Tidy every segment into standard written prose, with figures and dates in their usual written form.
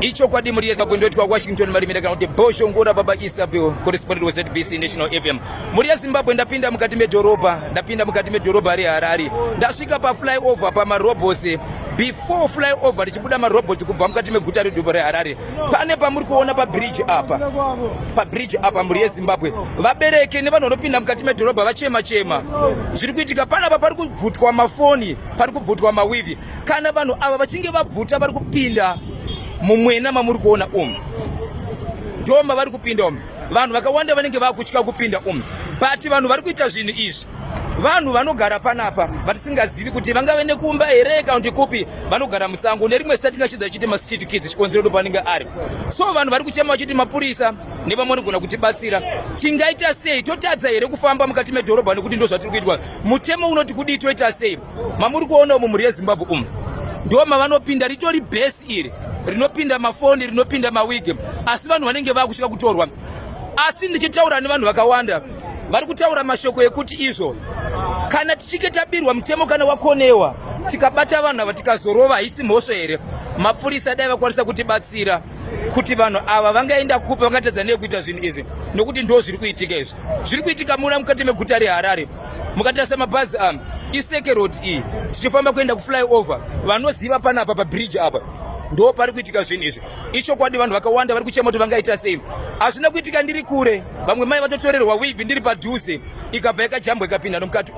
Icho kwa dimu riya Zimbabwe ndoti kwa Washington marimira kana kuti Bhozhongora baba Isabel correspondent wa ZBC National FM. Muri Zimbabwe ndapinda mukati medhorobha reHarare. Ndasvika pa FlyOver pa marobhots. Before FlyOver tichibuda marobhots kubva mukati meguta redhorobha reHarare. Pane pamuri kuona pa bridge apa. Pa bridge apa muri Zimbabwe. Vabereki nevanhu vanopinda mukati medhorobha vachema. Zviri kuitika panapa pari kubvutwa mafoni, pari kubvutwa mawivi. Kana vanhu ava vachinge vabvuta vari kupinda mumwena mamuri kuona ndoma vari kupinda vanhu vakawanda vanenge vakutya kupinda but vanhu vari kuita zvinhu izvi vanhu vanogara panapa vatisingazivi kuti vangave nekumba here kana kuti kupi vanogara musango nerimwe zita tingashidza chiti Mastreets Kids chikonzero panenge ari so vanhu vari kuchema vachiti mapurisa nevamwe vanogona kutibatsira tingaita sei totadza here kufamba mukati medhorobha nekuti ndo zvatiri kuitwa mutemo unoti kudii toita sei mamuri kuona muri yeZimbabwe ndoma vanopinda ritori bhesi iri rinopinda mafoni rinopinda mawigi asi vanhu vanenge vakusvika kutorwa asi ndichitaura nevanhu vakawanda vari kutaura mashoko ekuti izvo kana tichinge tabirwa mutemo kana wakonewa tikabata vanhu ava tikazorova haisi mhosva here mapurisa dai vakwanisa kutibatsira kuti vanhu ava vangaenda kupi vangatadza nekuita zvinhu izvi nokuti ndo zviri kuitika izvi zviri kuitika muna mukati meguta reHarare mukatarisa mabhazi iseke road iyi tichifamba kuenda kuFlyOver vanoziva panapa pabridge apa ndo pari kuitika zvinhu izvi icho kwadi vanhu vakawanda vari kuchema kuti vangaita sei hazvina kuitika ndiri kure vamwe mai vatotorerwa wivhi ndiri padhuze ikabva yakajambwa ikapinda nomukati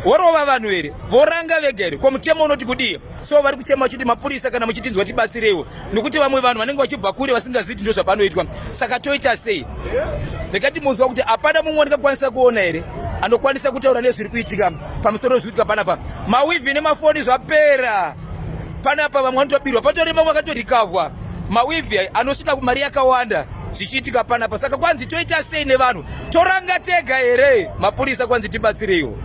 vorova vanhu here voranga vega here ko mutemo unoti kudii so vari kuchema vachiti mapurisa kana muchitinzwa tibatsirewo nokuti vamwe vanhu vanenge vachibva kure vasingazivi kuti ndo zvapanoitwa saka toita sei ndakati munzwa kuti hapana mumwe ndingakwanisa kuona here anokwanisa kutaura nezviri kuitika pamusoro zviri kuitika panapa mawivhi nemafoni zvapera panapa vamwe vanotobirwa patori vamwe vakatorikavwa mawivhi anosvika kumari yakawanda zvichiitika panapa saka kwanzi toita sei nevanhu toranga tega here mapurisa kwanzi tibatsirewo